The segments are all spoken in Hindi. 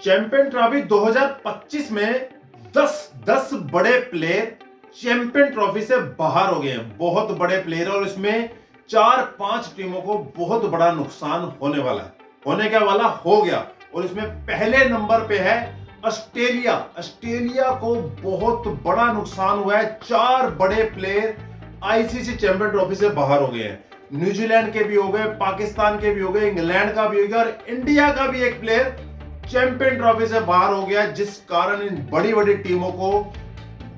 चैंपियन ट्रॉफी 2025 में 10 बड़े प्लेयर चैंपियन ट्रॉफी से बाहर हो गए हैं। बहुत बड़े प्लेयर और इसमें 4-5 टीमों को बहुत बड़ा नुकसान होने वाला है, होने का वाला हो गया। और इसमें पहले नंबर पे है ऑस्ट्रेलिया। ऑस्ट्रेलिया को बहुत बड़ा नुकसान हुआ है। 4 बड़े प्लेयर आईसीसी चैंपियन ट्रॉफी से बाहर हो गए हैं। न्यूजीलैंड के भी हो गए, पाकिस्तान के भी हो गए, इंग्लैंड का भी हो गया और इंडिया का भी एक प्लेयर चैंपियन ट्रॉफी से बाहर हो गया, जिस कारण इन बड़ी बड़ी टीमों को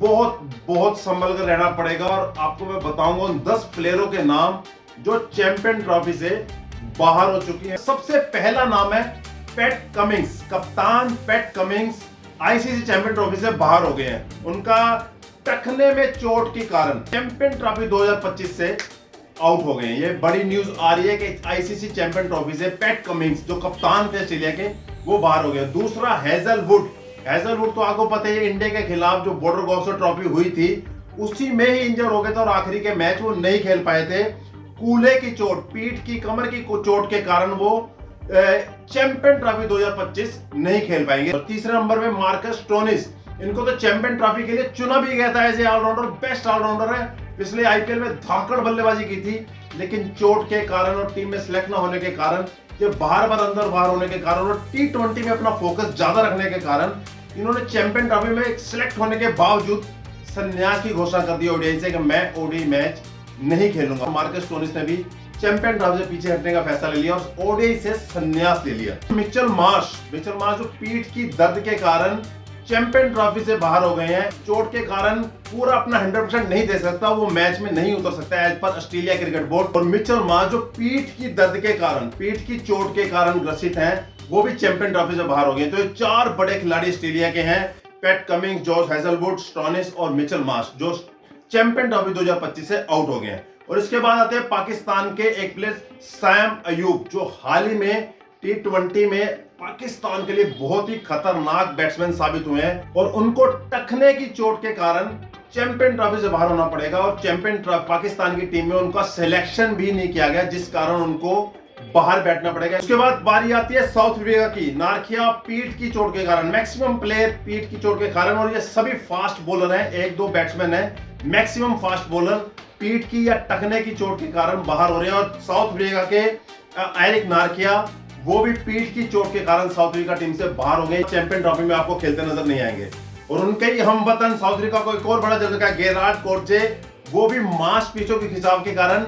बहुत संभल कर रहना पड़ेगा। और आपको मैं बताऊंगा उन 10 प्लेयरों के नाम जो चैंपियन ट्रॉफी से बाहर हो चुकी हैं। सबसे पहला नाम है पैट कमिंस। कप्तान PAT Cummins ICC champion trophy से बाहर हो गए हैं। उनका टखने में चोट के कारण चैंपियन ट्रॉफी 2025 से आउट हो गए हैं। ये बड़ी न्यूज आ रही है कि आईसीसी चैंपियन ट्रॉफी से पैट कमिंस जो कप्तान थे ऑस्ट्रेलिया के, वो बाहर हो गए। दूसरा हेजलवुड तो आपको पता है इंडिया के खिलाफ जो बॉर्डर गावस्कर ट्रॉफी हुई थी उसी में ही इंजर हो गए थे और आखिरी के मैच वो नहीं खेल पाए थे। कूल्हे की चोट, पीठ की कमर की चोट के कारण वो चैंपियन ट्रॉफी 2025 नहीं खेल पाएंगे। और तीसरे नंबर पे मार्कस स्टोनिस। इनको तो चैंपियन ट्रॉफी के लिए चुना भी गया था as a all rounder, best all rounder है। पिछले आईपीएल में धाकड़ बल्लेबाजी की थी, लेकिन चोट के कारण और टीम में सिलेक्ट न होने के कारण, ये बार बार अंदर बाहर होने के कारण और T20 में अपना फोकस ज्यादा रखने के कारण इन्होंने चैंपियन ट्रॉफी में सिलेक्ट होने के बावजूद संन्यास की घोषणा कर दी ओडीआई से कि मैं ओडीआई मैच नहीं खेलूंगा। मार्कस स्टोनिस ने भी चैंपियन ट्रॉफी से पीछे हटने का फैसला ले लिया और ओडीआई से संन्यास ले लिया। मिचेल मार्श जो पीठ की दर्द के कारण चैंपियन ट्रॉफी से बाहर हो गए हैं। चोट के कारण पूरा अपना 100% नहीं दे सकता, वो मैच में नहीं उतर सकता as per Australia cricket board. और मिचेल मार्श जो पीठ की दर्द के कारण, पीठ की चोट के कारण ग्रसित हैं, वो भी चैंपियन ट्रॉफी से बाहर हो गए। तो ये 4 बड़े खिलाड़ी ऑस्ट्रेलिया के हैं, PAT Cummins, Josh Hazlewood, Stoinis और मिचेल मार्श, जो चैंपियन ट्रॉफी 2025 से आउट हो गए हैं। और इसके बाद आते हैं पाकिस्तान के एक प्लेयर सैम अयूब, जो हाल ही में T20 में पाकिस्तान के लिए बहुत ही खतरनाक बैट्समैन साबित हुए हैं। और उनको टखने की चोट के कारण चैंपियन ट्रॉफी से बाहर होना पड़ेगा और चैंपियन ट्रॉफी पाकिस्तान की टीम में उनका सिलेक्शन भी नहीं किया गया, जिस कारण उनको बाहर बैठना पड़ेगा। उसके बाद बारी आती है साउथ अफ्रीका की। नारखिया पीठ की चोट के कारण, मैक्सिमम प्लेयर पीठ की चोट के कारण, और ये सभी फास्ट बॉलर हैं, 1-2 बैट्समैन हैं, मैक्सिमम फास्ट बॉलर पीठ की या टखने की चोट के कारण बाहर हो रहे हैं। और साउथ अफ्रीका के एरिक नारखिया, वो भी पीठ की चोट के कारण साउथ अफ्रीका टीम से बाहर हो गए, चैंपियन ट्रॉफी में आपको खेलते नजर नहीं आएंगे। और उनके ही हमवतन साउथ अफ्रीका को एक और बड़ा झटका, गेरार्ड कोर्चे, वो भी मांसपेशियों के खिंचाव के कारण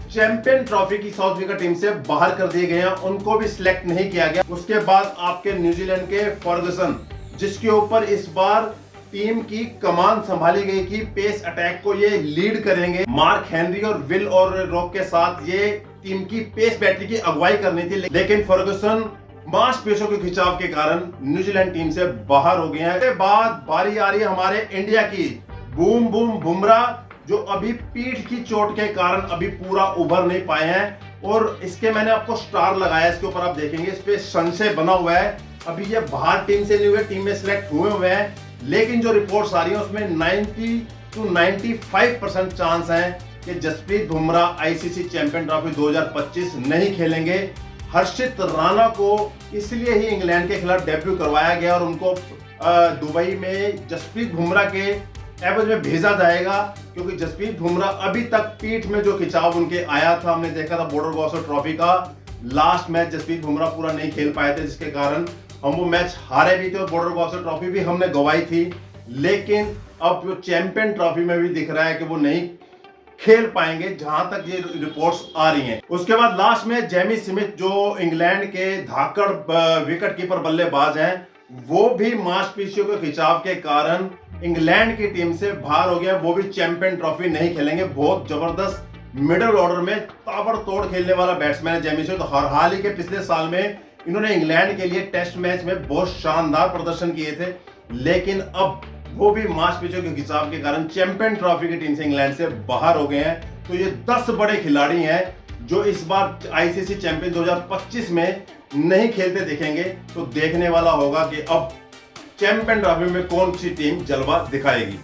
चैंपियन ट्रॉफी की साउथ अफ्रीका टीम से बाहर कर दिए गए हैं, उनको भी सिलेक्ट नहीं किया गया। उसके बाद आपके न्यूजीलैंड के फर्गसन, जिसके ऊपर इस बार टीम की कमान संभाली गई कि पेस अटैक को ये लीड करेंगे। मार्क हेनरी और विल और रॉक के साथ ये टीम की पेस बैटरी की अगुवाई करनी थी, लेकिन फर्गसन मांसपेशियों के खिंचाव के कारण न्यूजीलैंड टीम से बाहर हो गए हैं। इसके बाद बारी आ रही है हमारे इंडिया की। बूम बुमराह, जो अभी पीठ की चोट के कारण अभी पूरा उभर नहीं पाए हैं। और इसके मैंने आपको स्टार लगाया, इसके ऊपर आप देखेंगे इस पे संशय बना हुआ है। अभी ये बाहर टीम से नहीं हुए, टीम में सिलेक्ट हुए हैं, लेकिन जो रिपोर्ट्स आ रही है उसमें 90 to 95% चांस है कि Jasprit Bumrah ICC champion trophy 2025 नहीं खेलेंगे। हर्षित राणा को इसलिए ही इंग्लैंड के खिलाफ डेब्यू करवाया गया और उनको दुबई में जसप्रीत बुमराह के एवज में भेजा जाएगा, क्योंकि जसप्रीत बुमराह अभी तक पीठ में जो खिंचाव उनके आया था, हमने देखा था बॉर्डर गावस्कर ट्रॉफी का लास्ट मैच जसप्रीत बुमराह पूरा नहीं खेल पाए थे, जिसके कारण हम वो मैच हारे भी थे और बॉर्डर गावस्कर ट्रॉफी भी हमने गंवाई थी। लेकिन अब जो चैंपियन ट्रॉफी में भी दिख रहा है कि वो नहीं खेल पाएंगे, जहां तक ये रिपोर्ट्स आ रही हैं। उसके बाद लास्ट में जेमी स्मिथ, जो इंग्लैंड के धाकड़ विकेट कीपर बल्लेबाज हैं, वो भी मांसपेशियों के खिंचाव के कारण इंग्लैंड की टीम से बाहर हो गया, वो भी चैंपियन ट्रॉफी नहीं खेलेंगे। बहुत जबरदस्त मिडिल ऑर्डर में ताबड़तोड़ खेलने वाला बैट्समैन है जेमी स्मिथ। हाल ही के पिछले साल में इन्होंने इंग्लैंड के लिए टेस्ट मैच में बहुत शानदार प्रदर्शन किए थे, लेकिन अब वो भी मांसपेशियों के खिंचाव के कारण चैंपियन ट्रॉफी की टीम से इंग्लैंड से बाहर हो गए हैं। तो ये 10 बड़े खिलाड़ी हैं जो इस बार आईसीसी चैंपियन 2025 में नहीं खेलते दिखेंगे। तो देखने वाला होगा कि अब चैंपियन ट्रॉफी में कौन सी टीम जलवा दिखाएगी।